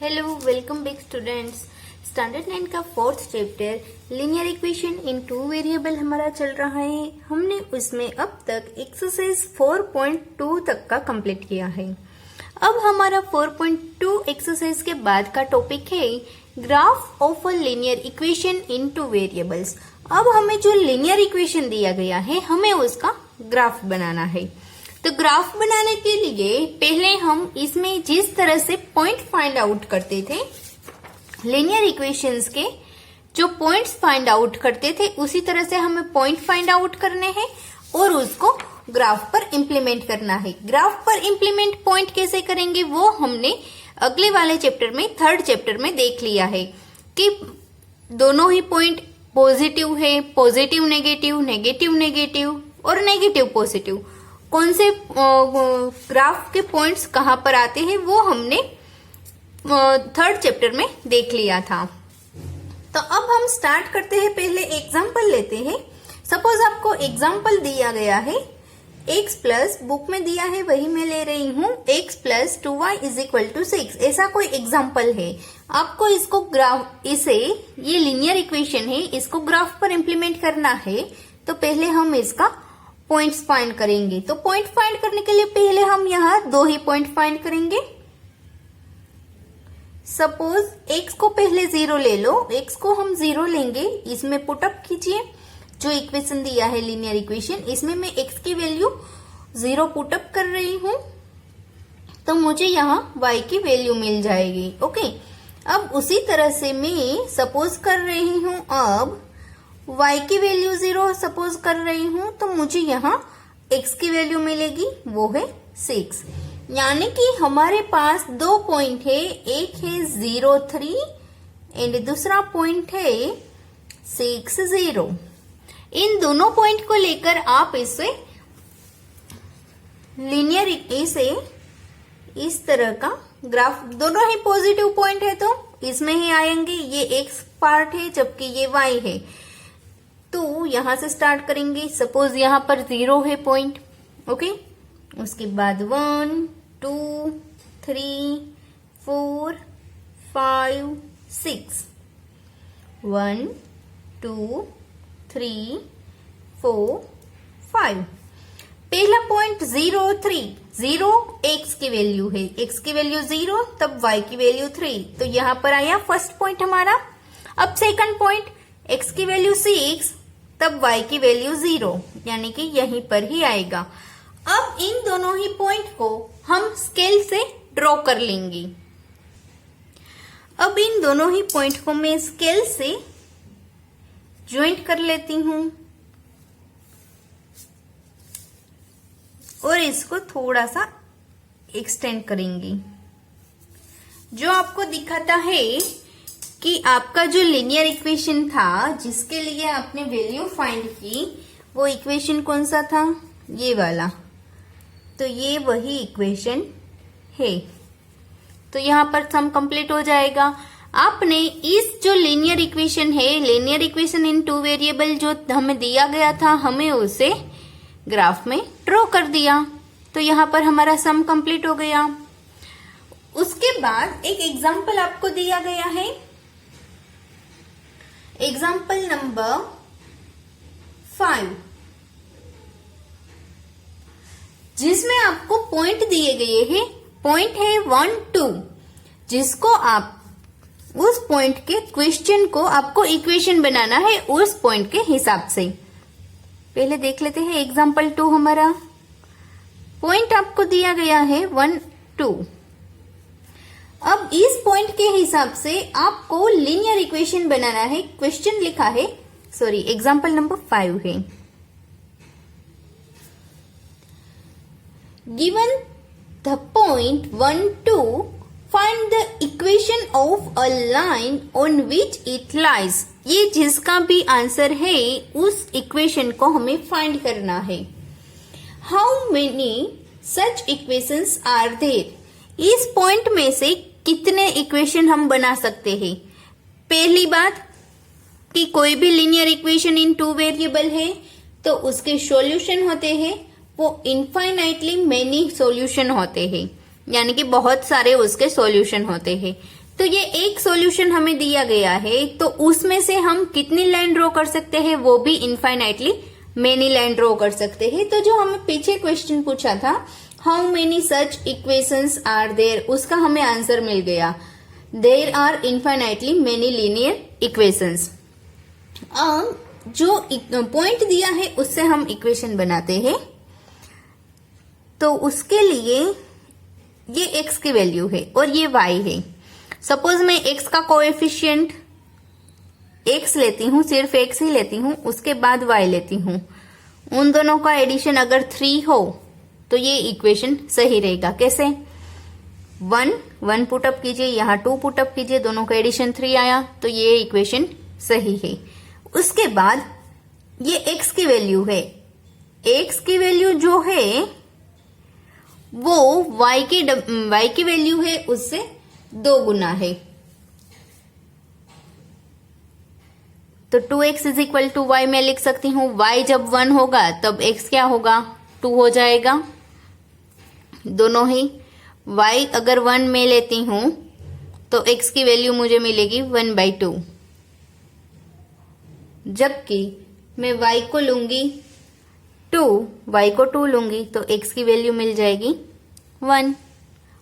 Hello welcome back students. Standard 9 का fourth chapter linear equation in two variable हमारा चल रहा है। हमने उसमें अब तक एक्सरसाइज 4.2 तक का कंप्लीट किया है। अब हमारा 4.2 एक्सरसाइज के बाद का टॉपिक है graph of a linear equation in two variables. अब हमें जो लीनियर इक्वेशन दिया गया है हमें उसका ग्राफ बनाना है। तो ग्राफ बनाने के लिए पहले हम इसमें जिस तरह से पॉइंट फाइंड आउट करते थे, लीनियर इक्वेशंस के जो पॉइंट्स फाइंड आउट करते थे उसी तरह से हमें पॉइंट फाइंड आउट करने हैं और उसको ग्राफ पर इंप्लीमेंट करना है। ग्राफ पर इंप्लीमेंट पॉइंट कैसे करेंगे वो हमने अगले वाले चैप्टर में, थर्ड चैप्टर में देख लिया है कि दोनों ही पॉइंट पॉजिटिव है, पॉजिटिव नेगेटिव, नेगेटिव नेगेटिव और नेगेटिव पॉजिटिव। कौन से ग्राफ के पॉइंट्स कहाँ पर आते हैं वो हमने थर्ड चैप्टर में देख लिया था। तो अब हम स्टार्ट करते हैं। पहले एग्जांपल लेते हैं। सपोज आपको एग्जांपल दिया गया है x प्लस, बुक में दिया है वही मैं ले रही हूँ, x plus 2y is equal to 6। ऐसा कोई एग्जांपल है। आपको इसको ग्राफ, इसे ये लीनियर इक्वेशन है, इसको ग्राफ पर इंप्लीमेंट करना है। तो पहले हम इसका पॉइंट्स फाइंड करेंगे। तो पॉइंट फाइंड करने के लिए पहले हम यहाँ दो ही पॉइंट फाइंड करेंगे। सपोज x को पहले 0 ले लो, x को हम 0 लेंगे। इसमें पुटअप कीजिए जो इक्वेशन दिया है लीनियर इक्वेशन, इसमें मैं x की वैल्यू 0 पुटअप कर रही हूं तो मुझे यहाँ y की वैल्यू मिल जाएगी। ओके, अब उसी तरह से मैं सपोज कर रही हूं, अब y की वैल्यू 0 सपोज कर रही हूं तो मुझे यहाँ x की वैल्यू मिलेगी, वो है 6। यानी कि हमारे पास दो पॉइंट है, एक है 0, 3 एंड दूसरा पॉइंट है 6, 0। इन दोनों पॉइंट को लेकर आप इसे लीनियर इसे इस तरह का ग्राफ, दोनों ही पॉजिटिव पॉइंट है तो इसमें ही आएंगे। ये x पार्ट है जबकि ये y है। तो यहां से स्टार्ट करेंगे। सपोज यहां पर 0 है पॉइंट, ओके। उसके बाद 1, 2, 3, 4, 5, 6, 1, 2, 3, 4, 5। पहला पॉइंट 0, 3, 0 x की वैल्यू है, x की वैल्यू 0 तब y की वैल्यू 3, तो यहां पर आया फर्स्ट पॉइंट हमारा। अब सेकंड पॉइंट x की वैल्यू 6 तब y की वैल्यू 0, यानी कि यहीं पर ही आएगा। अब इन दोनों ही पॉइंट को हम स्केल से ड्रॉ कर लेंगे। अब इन दोनों ही पॉइंट को मैं स्केल से ज्वाइंट कर लेती हूं और इसको थोड़ा सा एक्सटेंड करेंगी। जो आपको दिखाता है कि आपका जो लीनियर इक्वेशन था जिसके लिए आपने वैल्यू फाइंड की, वो इक्वेशन कौन सा था, ये वाला। तो ये वही इक्वेशन है। तो यहाँ पर सम कंप्लीट हो जाएगा। आपने इस जो लीनियर इक्वेशन है, linear equation in two variable जो हमें दिया गया था, हमें उसे ग्राफ में ड्रॉ कर दिया। तो यहाँ पर हमारा सम कंप्लीट हो गया। उसके बाद एक एग्जाम्पल आपको दिया गया है, एग्जाम्पल नंबर 5, जिसमें आपको पॉइंट दिए गए हैं। पॉइंट है 1, 2, जिसको आप उस पॉइंट के क्वेश्चन को आपको इक्वेशन बनाना है उस पॉइंट के हिसाब से। पहले देख लेते हैं एग्जाम्पल 2। हमारा पॉइंट आपको दिया गया है 1, 2। अब इस पॉइंट के हिसाब से आपको लीनियर इक्वेशन बनाना है। क्वेश्चन लिखा है, सॉरी एग्जाम्पल नंबर 5 है। Given the point 1, 2, find the equation of a line on which it lies. ये जिसका भी आंसर है उस इक्वेशन को हमें फाइंड करना है। How many such equations are there. इस पॉइंट में से कितने इक्वेशन हम बना सकते हैं। पहली बात कि कोई भी linear equation in two variable है तो उसके सॉल्यूशन होते हैं, वो इनफाइनाइटली मेनी सॉल्यूशन होते हैं, यानी कि बहुत सारे उसके सॉल्यूशन होते हैं। तो ये एक सॉल्यूशन हमें दिया गया है, तो उसमें से हम कितनी लाइन ड्रॉ कर सकते हैं, वो भी इनफाइनाइटली मेनी लाइन ड्रॉ कर सकते हैं। तो जो हमें पीछे क्वेश्चन पूछा था, how many such equations are there, उसका हमें आंसर मिल गया, there are infinitely many linear equations. जो पॉइंट दिया है उससे हम इक्वेशन बनाते हैं। तो उसके लिए ये x की वैल्यू है और ये y है। सपोज मैं x का कोएफिशिएंट x लेती हूँ, सिर्फ x ही लेती हूँ, उसके बाद y लेती हूँ, उन दोनों का एडिशन अगर 3 हो तो ये इक्वेशन सही रहेगा। कैसे? 1 पुटअप कीजिए, यहाँ 2 पुटअप कीजिए, दोनों का एडिशन 3 आया, तो ये इक्वेशन सही है। उसके बाद ये x की वैल्यू है, x की वैल्यू जो है वो y की वैल्यू है उससे 2 गुना है। तो 2x is equal to y मैं लिख सकती हूँ, y जब 1 होगा तब x क्या होगा, 2 हो जाएगा। दोनों ही y अगर 1 में लेती हूं तो x की वैल्यू मुझे मिलेगी 1/2, जबकि मैं y को लूंगी 2, y को 2 लूंगी तो x की वैल्यू मिल जाएगी 1।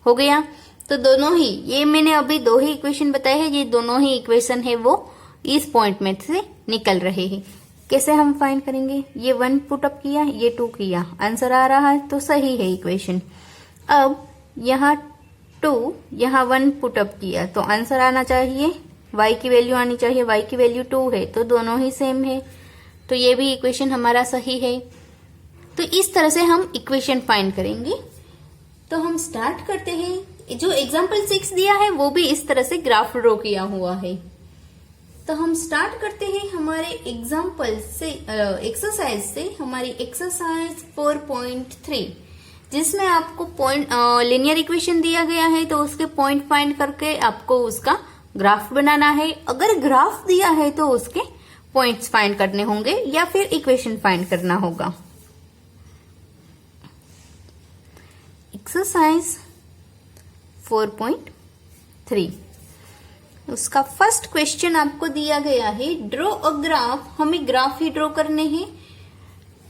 हो गया। तो दोनों ही, ये मैंने अभी 2 ही इक्वेशन बताए हैं, ये दोनों ही इक्वेशन है वो इस पॉइंट में से निकल रहे हैं। कैसे हम फाइंड करेंगे? ये 1 पुटअप किया, ये 2 किया, आंसर आ रहा है तो सही है इक्वेशन। अब यहाँ 2, यहाँ 1 पुटअप किया तो आंसर आना चाहिए, y की वैल्यू आनी चाहिए, y की वैल्यू 2 है तो दोनों ही सेम है, तो ये भी इक्वेशन हमारा सही है। तो इस तरह से हम इक्वेशन फाइंड करेंगे। तो हम स्टार्ट करते हैं। जो एग्जाम्पल 6 दिया है वो भी इस तरह से ग्राफ ड्रॉ किया हुआ है। तो हम स्टार्ट करते हैं हमारे एग्जाम्पल से, एक्सरसाइज से, हमारी एक्सरसाइज 4.3, जिसमें आपको पॉइंट लिनियर इक्वेशन दिया गया है, तो उसके पॉइंट फाइंड करके आपको उसका ग्राफ बनाना है। अगर ग्राफ दिया है तो उसके पॉइंट्स फाइंड करने होंगे या फिर इक्वेशन फाइंड करना होगा। एक्सरसाइज 4.3, उसका फर्स्ट क्वेश्चन आपको दिया गया है, ड्रॉ अ ग्राफ। हमें ग्राफ ही ड्रॉ करने हैं,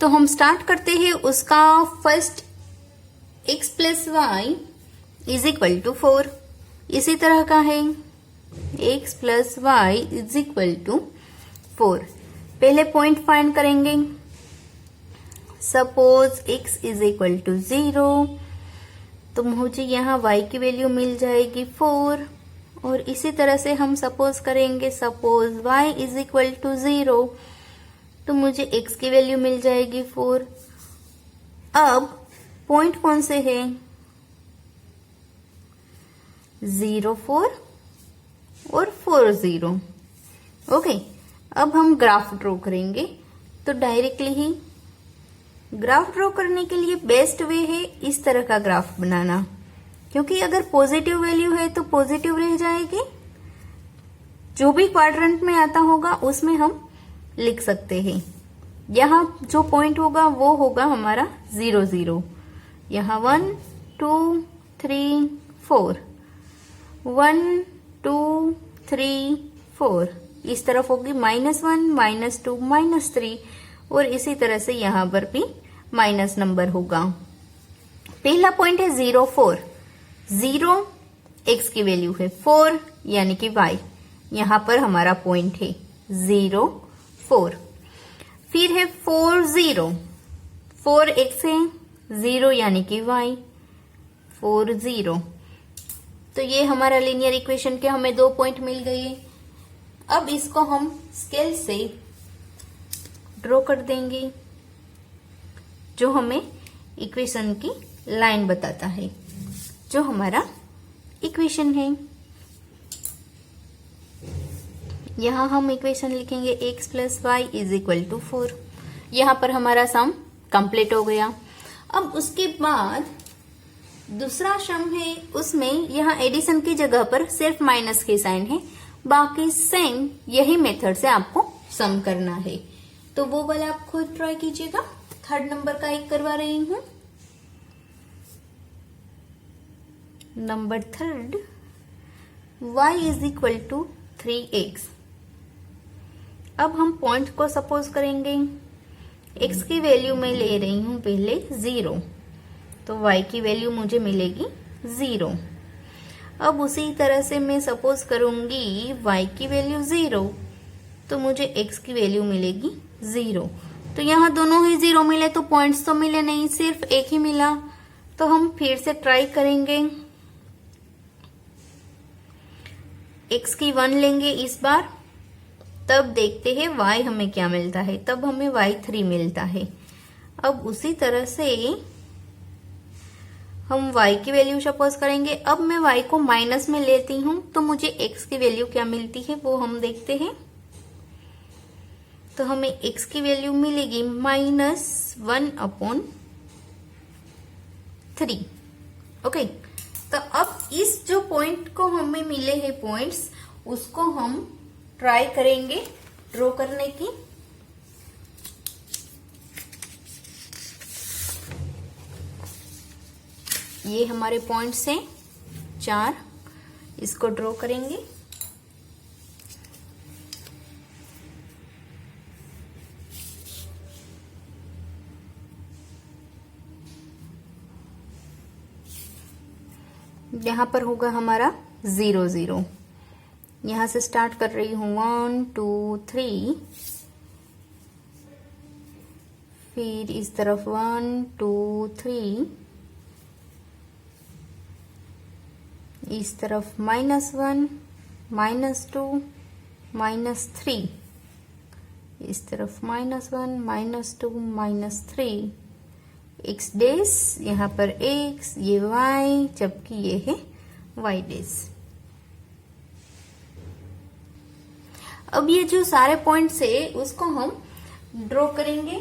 तो हम स्टार्ट करते हैं। उसका first x plus y is equal to 4, इसी तरह का है, x plus y is equal to 4। पहले पॉइंट फाइंड करेंगे। Suppose x is equal to 0, तो मुझे यहाँ y की वैल्यू मिल जाएगी 4, और इसी तरह से हम सपोज करेंगे, suppose y is equal to 0, तो मुझे x की वैल्यू मिल जाएगी 4। अब पॉइंट कौन से है? 0, 4 और 4, 0। ओके, अब हम ग्राफ ड्रॉ करेंगे। तो डायरेक्टली ही ग्राफ ड्रॉ करने के लिए बेस्ट वे है इस तरह का ग्राफ बनाना, क्योंकि अगर पॉजिटिव वैल्यू है तो पॉजिटिव रह जाएगी, जो भी क्वाड्रेंट में आता होगा उसमें हम लिख सकते हैं। यहाँ जो पॉइंट होगा वो होगा हमारा 0, 0। यहाँ 1, 2, 3, 4, 1, 2, 3, 4, इस तरफ होगी -1, -2, -3, और इसी तरह से यहाँ पर भी माइनस नंबर होगा। पहला पॉइंट है 0, 4। 0 x की वैल्यू है, 4 यानी कि y, यहाँ पर हमारा पॉइंट है 0, 4। फिर है 4, 0, 4 x है, 0 यानी कि y, 4, 0। तो ये हमारा लीनियर इक्वेशन के हमें 2 पॉइंट मिल गए। अब इसको हम स्केल से ड्रॉ कर देंगे, जो हमें इक्वेशन की लाइन बताता है, जो हमारा इक्वेशन है। यहां हम इक्वेशन लिखेंगे x plus y is equal to 4। यहां पर हमारा सम कंप्लीट हो गया। अब उसके बाद दूसरा सम है, उसमें यहाँ एडिशन की जगह पर सिर्फ माइनस के साइन है, बाकी सेम यही मेथड से आपको सम करना है। तो वो वाला आप खुद ट्राई कीजिएगा। 3rd नंबर का एक करवा रही हूं। Number 3rd, y is equal to 3x। अब हम पॉइंट को सपोज करेंगे, x की वैल्यू मैं ले रही हूं पहले 0, तो y की वैल्यू मुझे मिलेगी 0। अब उसी तरह से मैं सपोज करूंगी y की वैल्यू 0, तो मुझे x की वैल्यू मिलेगी 0। तो यहाँ दोनों ही 0 मिले तो पॉइंट्स तो मिले नहीं, सिर्फ एक ही मिला। तो हम फिर से ट्राई करेंगे, x की 1 लेंगे इस बार, तब देखते हैं y हमें क्या मिलता है, तब हमें y3 मिलता है। अब उसी तरह से हम y की वैल्यू सपोज करेंगे। अब मैं y को माइनस में लेती हूं, तो मुझे x की वैल्यू क्या मिलती है वो हम देखते हैं। तो हमें x की वैल्यू मिलेगी -1/3। ओके, तो अब इस जो पॉइंट को हमें मिले हैं पॉइंट्स, उसको हम ट्राई करेंगे ड्रॉ करने की। ये हमारे पॉइंट्स हैं 4, इसको ड्रॉ करेंगे। यहाँ पर होगा हमारा 0 0। यहाँ से स्टार्ट कर रही हूँ 1 2 3, फिर इस तरफ 1 2 3, इस तरफ -1 -2 -3, इस तरफ -1 -2 -3, x डेज, यहाँ पर x, ये y, जबकि ये है y डेज। अब ये जो सारे पॉइंट्स है उसको हम ड्रॉ करेंगे।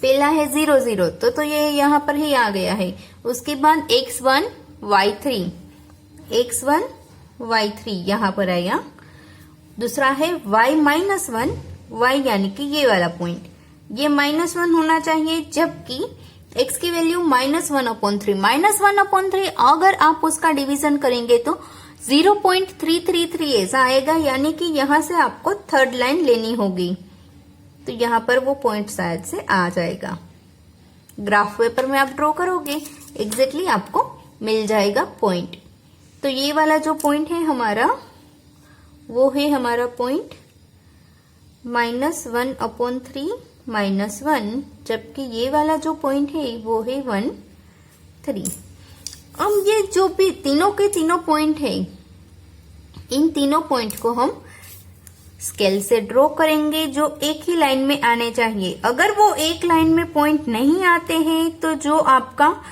पहला है 0 0, तो ये यहाँ पर ही आ गया है। उसके बाद x1 y3, x1 y3 यहाँ पर आया। दूसरा है y-1 y, यानी कि ये वाला पॉइंट, ये -1 होना चाहिए, जबकि x की वैल्यू -1/3। -1/3 अगर आप उसका डिवीजन करेंगे तो 0.333 ऐसा आएगा, यानी कि यहां से आपको थर्ड लाइन लेनी होगी। तो यहां पर वो पॉइंट शायद से आ जाएगा। ग्राफ पेपर में आप ड्रॉ करोगे, एग्जैक्टली आपको मिल जाएगा पॉइंट। तो ये वाला जो पॉइंट है हमारा, वो है हमारा पॉइंट -1/3 -1, जबकि ये वाला जो पॉइंट है वो है 1 3। अब ये जो भी तीनों के तीनों पॉइंट है, इन तीनों पॉइंट को हम स्केल से ड्रॉ करेंगे, जो एक ही लाइन में आने चाहिए। अगर वो एक लाइन में पॉइंट नहीं आते हैं तो जो आपका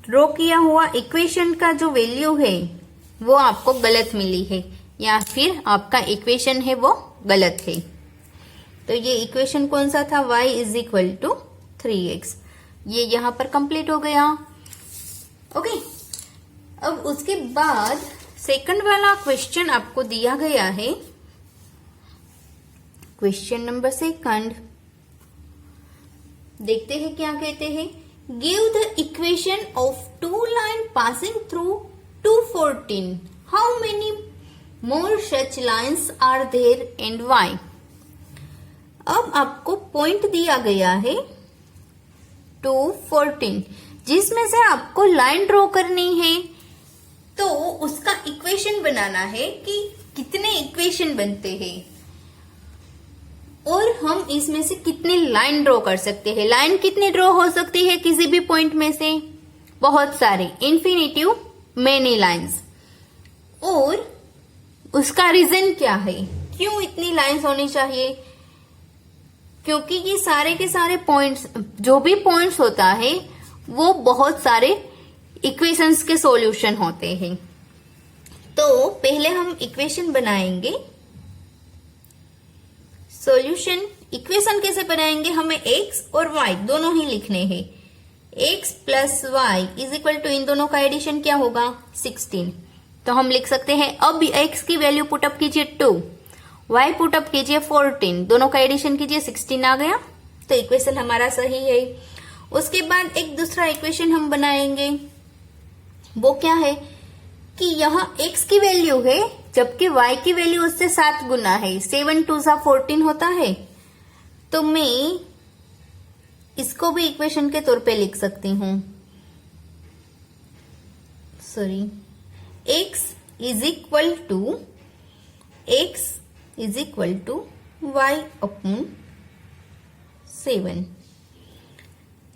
ड्रॉ किया हुआ इक्वेशन का जो वैल्यू है वो आपको गलत मिली है, या फिर आपका इक्वेशन है वो गलत है। तो ये इक्वेशन कौन सा था, y = 3x। ये यहां पर कंप्लीट हो गया। ओके, अब उसके बाद सेकंड वाला क्वेश्चन आपको दिया गया है। क्वेश्चन नंबर 2 देखते हैं क्या कहते हैं। Give the equation of 2 line passing through 214। How many more such lines are there and y. अब आपको पॉइंट दिया गया है 214, जिसमें से आपको लाइन ड्रॉ करनी है। तो उसका इक्वेशन बनाना है कि कितने इक्वेशन बनते हैं और हम इसमें से कितनी लाइन ड्रॉ कर सकते हैं। लाइन कितनी ड्रॉ हो सकती है किसी भी पॉइंट में से, बहुत सारे, इन्फिनिटिव मेनी लाइन्स। और उसका रीजन क्या है, क्यों इतनी लाइन्स होनी चाहिए, क्योंकि ये सारे के सारे पॉइंट्स, जो भी पॉइंट्स होता है वो बहुत सारे इक्वेशंस के सॉल्यूशन होते हैं। तो पहले हम इक्वेशन बनाएंगे। सॉल्यूशन इक्वेशन कैसे बनाएंगे, हमें x और y दोनों ही लिखने हैं। x + y = इन दोनों का एडिशन क्या होगा, 16। तो हम लिख सकते हैं, अब x की वैल्यू पुटअप कीजिए 2, y पुटअप कीजिए 14, दोनों का एडिशन कीजिए 16 आ गया। तो इक्वेशन हमारा सही है। उसके बाद एक दूसरा इक्वेशन हम बनाएंगे, वो क्या है, कि यहाँ x की वैल्यू है जबकि y की वैल्यू उससे 7 गुना है। 7 2 14 होता है। तो मैं इसको भी इक्वेशन के तौर पे लिख सकती हूँ। Sorry, x is equal to y upon 7।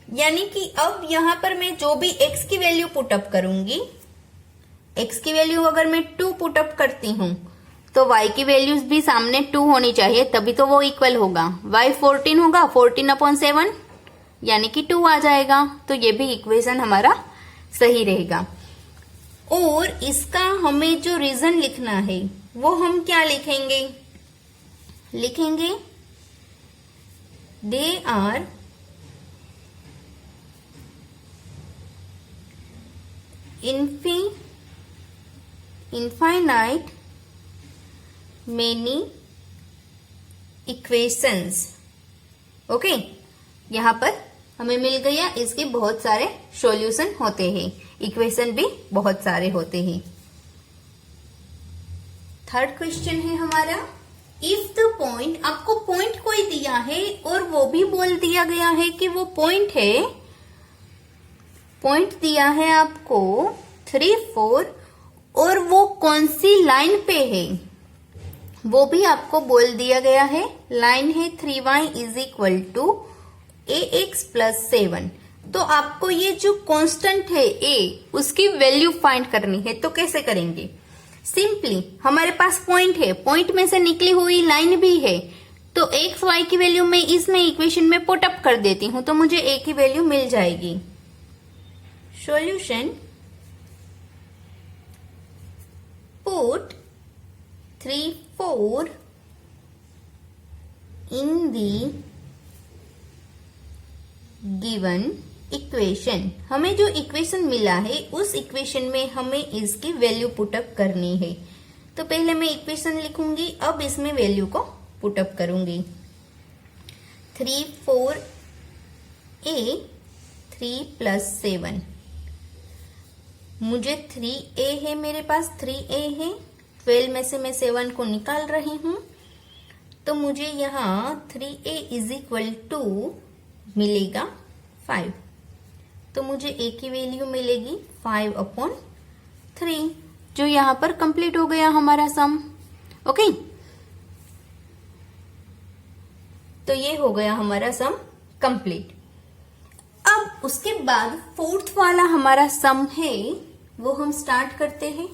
यानी कि अब यहां पर मैं जो भी x की वैल्यू पुटअप करूंगी, x की वैल्यू अगर मैं 2 पुटअप करती हूं तो y की वैल्यूज भी सामने 2 होनी चाहिए, तभी तो वो इक्वल होगा। y 14 होगा, 14 अपॉन 7 यानी कि 2 आ जाएगा। तो ये भी इक्वेशन हमारा सही रहेगा। और इसका हमें जो रीजन लिखना है वो हम क्या लिखेंगे? They are infinite many equations। Okay, यहां पर हमें मिल गया इसके बहुत सारे सॉल्यूशन होते हैं, इक्वेशन भी बहुत सारे होते हैं। थर्ड क्वेश्चन है हमारा, इफ द पॉइंट, आपको पॉइंट कोई दिया है और वो भी बोल दिया गया है कि वो पॉइंट है, पॉइंट दिया है आपको 3 4 और वो कौन सी लाइन पे है वो भी आपको बोल दिया गया है। लाइन है 3y is equal to ax plus 7। तो आपको ये जो कांस्टेंट है a उसकी वैल्यू फाइंड करनी है। तो कैसे करेंगे? सिंपली हमारे पास पॉइंट है, पॉइंट में से निकली हुई लाइन भी है, तो x y की वैल्यू मैं इसमें इक्वेशन में पुटअप कर देती हूं तो मुझे a की वैल्यू मिल जाएगी। Solution, put 3 4 in the given equation. हमें जो इक्वेशन मिला है उस इक्वेशन में हमें इसकी वैल्यू पुटअप करनी है। तो पहले मैं इक्वेशन लिखूंगी, अब इसमें वैल्यू को पुटअप करूंगी। 3 4 a 3 प्लस 7, मुझे 3a है, मेरे पास 3a है। 12 में से मैं 7 को निकाल रही हूं तो मुझे यहाँ 3a इज इक्वल टू मिलेगा 5। तो मुझे a की वैल्यू मिलेगी 5 अपॉन 3, जो यहाँ पर कंप्लीट हो गया हमारा सम। ओके, तो ये हो गया हमारा सम कंप्लीट। अब उसके बाद फोर्थ वाला हमारा सम है वो हम स्टार्ट करते हैं।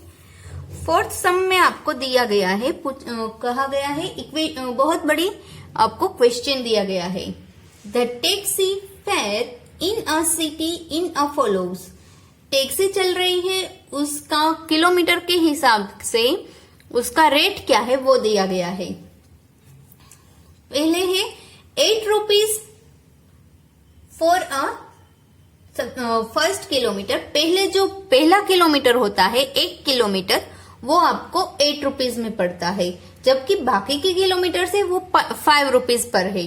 फोर्थ सम में आपको दिया गया है, कहा गया है, बहुत बड़ी आपको क्वेश्चन दिया गया है। The taxi fair in a city in a follows. Taxi चल रही है, उसका किलोमीटर के हिसाब से उसका रेट क्या है वो दिया गया है। पहले है 8 rupees for a first kilometre. पहले जो पहला किलोमीटर होता है 1 किलोमीटर, वो आपको 8 रुपीज में पड़ता है, जबकि बाकी के किलोमीटर से वो 5 रुपीज पर है।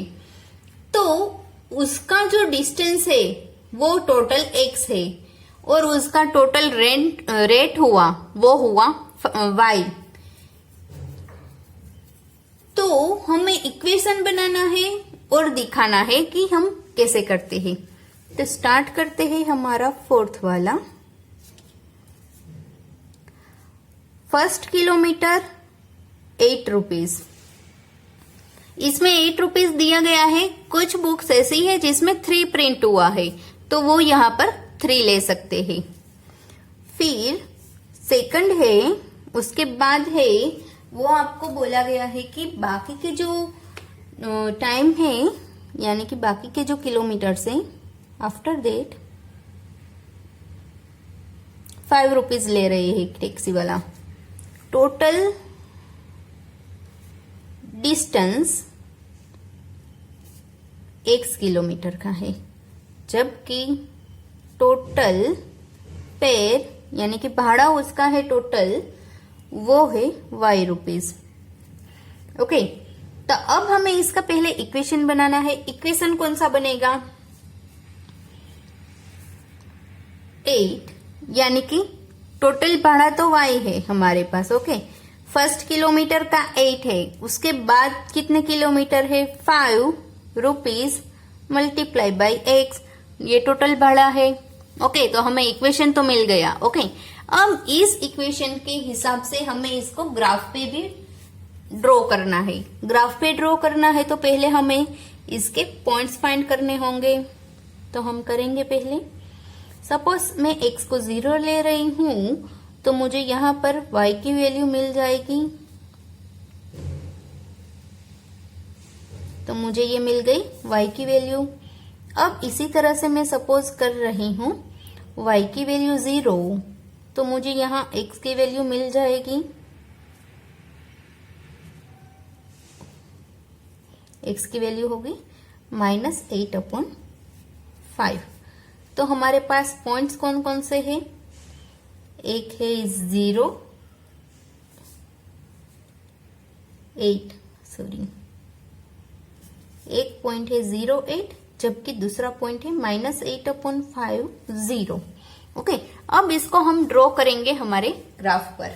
तो उसका जो डिस्टेंस है वो टोटल x है और उसका टोटल रेट हुआ वो हुआ y। तो हमें इक्वेशन बनाना है और दिखाना है कि हम कैसे करते हैं। तो स्टार्ट करते हैं हमारा फोर्थ वाला। फर्स्ट किलोमीटर 8 रुपीज, इसमें 8 रुपीज दिया गया है। कुछ बुक्स ऐसी है जिसमें 3 प्रिंट हुआ है तो वो यहाँ पर 3 ले सकते हैं। फिर सेकंड है, उसके बाद है वो आपको बोला गया है कि बाकी के जो टाइम है यानी कि बाकी के जो किलोमीटर है आफ्टर देट 5 रुपीज ले रहे हैं टैक्सी वाला। टोटल डिस्टेंस x किलोमीटर का है, जबकि टोटल पेर यानी कि भाड़ा उसका है टोटल वो है y रुपीज। ओके, तो अब हमें इसका पहले इक्वेशन बनाना है। इक्वेशन कौन सा बनेगा? 8 यानी कि टोटल भाड़ा तो y है हमारे पास। ओके, फर्स्ट किलोमीटर का 8 है, उसके बाद कितने किलोमीटर है 5 रुपीज मल्टीप्लाई बाई x, ये टोटल भाड़ा है। ओके, तो हमें इक्वेशन तो मिल गया। ओके, अब इस इक्वेशन के हिसाब से हमें इसको ग्राफ पे भी ड्रॉ करना है। ग्राफ पे ड्रॉ करना है तो पहले हमें इसके पॉइंट्स फाइंड करने होंगे। तो हम करेंगे पहले, सपोज मैं x को 0 ले रही हूं तो मुझे यहां पर y की वैल्यू मिल जाएगी। तो मुझे ये मिल गई y की वैल्यू। अब इसी तरह से मैं सपोज कर रही हूं y की वैल्यू 0, तो मुझे यहां x की वैल्यू मिल जाएगी। x की वैल्यू होगी -8/5। तो हमारे पास पॉइंट्स कौन कौन से हैं? एक है 0, 8, सॉरी, एक पॉइंट है 0, 8, जबकि दूसरा पॉइंट है -8/5, 0। ओके, अब इसको हम ड्रॉ करेंगे हमारे ग्राफ पर।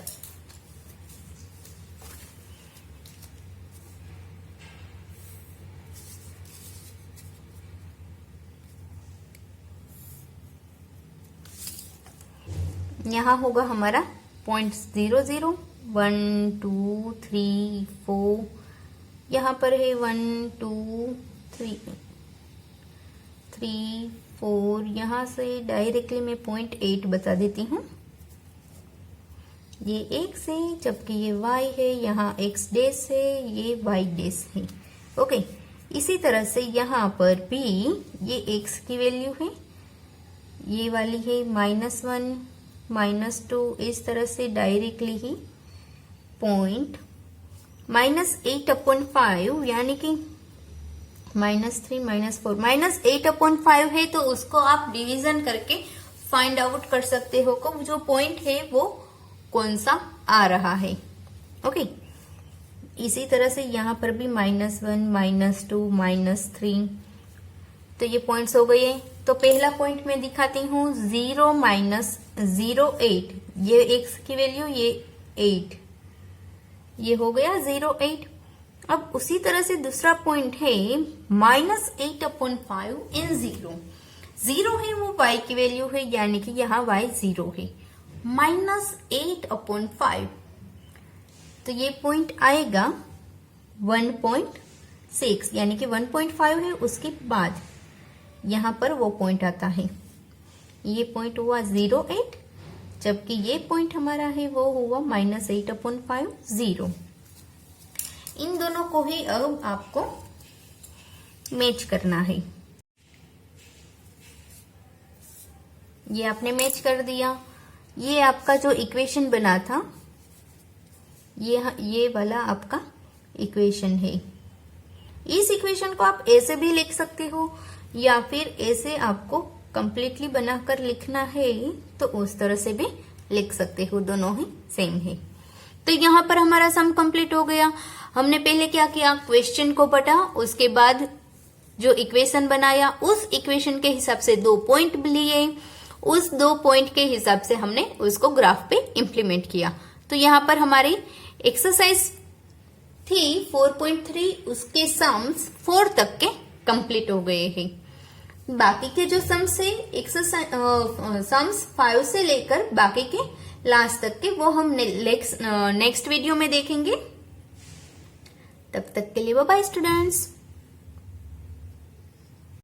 यहाँ होगा हमारा पॉइंट 0, 0, 1, 2, 3, 4, यहाँ पर है 1, 2, 3, 4, यहाँ से डायरेक्टली मैं पॉइंट 8 बता देती हूँ। ये x है, जबकि ये y है, यहाँ x डैश है, ये y डैश है। ओके, इसी तरह से यहाँ पर भी ये x की वैल्यू है, ये वाली है -1, -2, इस तरह से डायरेक्टली ही पॉइंट -8/5 यानी कि -3, -4, -8/5 है, तो उसको आप डिवीजन करके फाइंड आउट कर सकते हो कि जो पॉइंट है वो कौन सा आ रहा है। ओके, इसी तरह से यहाँ पर भी -1, -2, -3, तो ये पॉइंट्स हो गए। तो पहला पॉइंट मैं दिखाती हूँ 0, -0, 8, ये x की वैल्यू, ये 8, ये हो गया 0, 8। अब उसी तरह से दूसरा पॉइंट है -8/5 इन 0, 0 है वो y की वैल्यू है, यानी कि यहाँ y 0 है, -8/5, तो ये पॉइंट आएगा 1.6, यानी कि 1.5 है, उसके बाद यहाँ पर वो पॉइंट आता है, ये पॉइंट हुआ 0, 8, जबकि ये पॉइंट हमारा है वो हुआ -8/5, 0। इन दोनों को ही अब आपको मैच करना है। ये आपने मैच कर दिया। ये आपका जो इक्वेशन बना था, ये वाला आपका इक्वेशन है। इस इक्वेशन को आप ऐसे भी लिख सकते हो, या फिर ऐसे आपको कंप्लीटली बनाकर लिखना है तो उस तरह से भी लिख सकते हो, दोनों ही सेम है। तो यहाँ पर हमारा सम कंप्लीट हो गया। हमने पहले क्या किया, क्वेश्चन को पढ़ा, उसके बाद जो इक्वेशन बनाया, उस इक्वेशन के हिसाब से 2 पॉइंट लिए, उस 2 पॉइंट के हिसाब से हमने उसको ग्राफ पे इंप्लीमेंट किया। तो यहाँ पर हमारी एक्सरसाइज थी 4.3, उसके सम्स 4 तक के कंप्लीट हो गए हैं। बाकी के जो सम्स है, सम्स 5 से लेकर बाकी के लास्ट तक के, वो हम नेक्स्ट वीडियो में देखेंगे। तब तक के लिए बाय बाय स्टूडेंट्स।